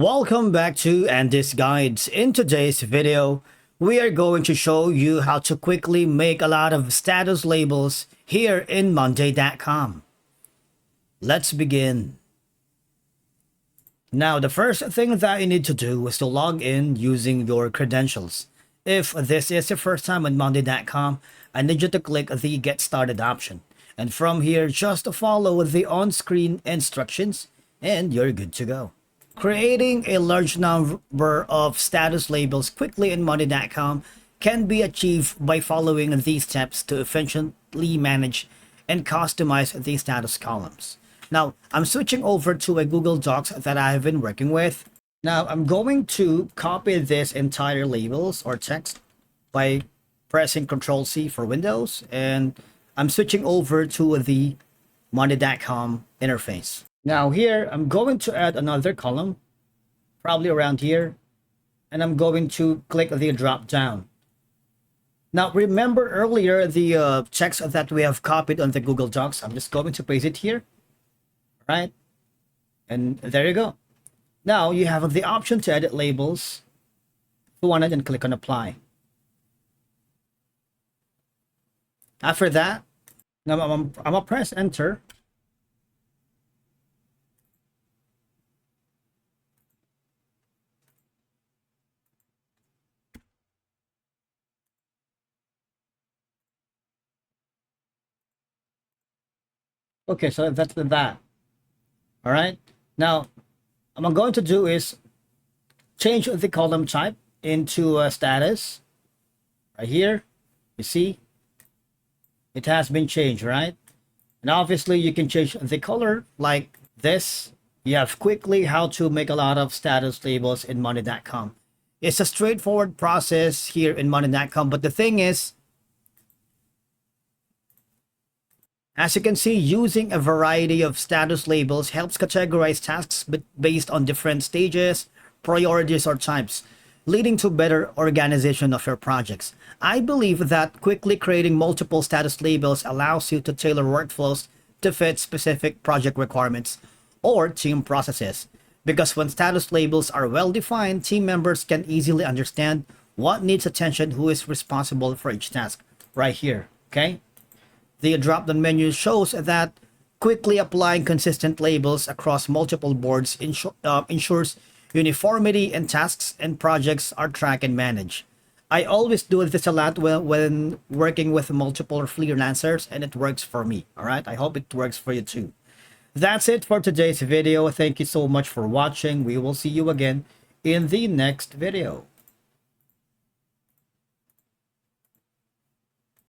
Welcome back to Andy's Guides. In today's video, we are going to show you how to quickly make a lot of status labels here in Monday.com. Let's begin. Now, the first thing that you need to do is to log in using your credentials. If this is your first time on Monday.com, I need you to click the Get Started option. And from here, just follow the on-screen instructions and you're good to go. Creating a large number of status labels quickly in Monday.com can be achieved by following these steps to efficiently manage and customize the status columns. Now, I'm switching over to a Google Docs that I have been working with. Now, I'm going to copy this entire labels or text by pressing Ctrl+C for Windows, and I'm switching over to the Monday.com interface. Now here, I'm going to add another column, probably around here, and I'm going to click the drop down. Now remember earlier the text that we have copied on the Google Docs. I'm just going to paste it here, right? And there you go. Now you have the option to edit labels. If you want it, and click on apply. After that, now I'm gonna press enter. Okay, so that's that. All right. Now, what I'm going to do is change the column type into a status. Right here, you see, it has been changed, right? And obviously, you can change the color like this. You have quickly how to make a lot of status labels in Monday.com. It's a straightforward process here in Monday.com, but the thing is, as you can see, using a variety of status labels helps categorize tasks based on different stages, priorities, or types, leading to better organization of your projects. I believe that quickly creating multiple status labels allows you to tailor workflows to fit specific project requirements or team processes. Because when status labels are well defined, team members can easily understand what needs attention, who is responsible for each task. Right here, okay? The drop-down menu shows that quickly applying consistent labels across multiple boards ensures uniformity in tasks and projects are tracked and managed. I always do this a lot when working with multiple freelancers, and it works for me. All right, I hope it works for you too. That's it for today's video. Thank you so much for watching. We will see you again in the next video.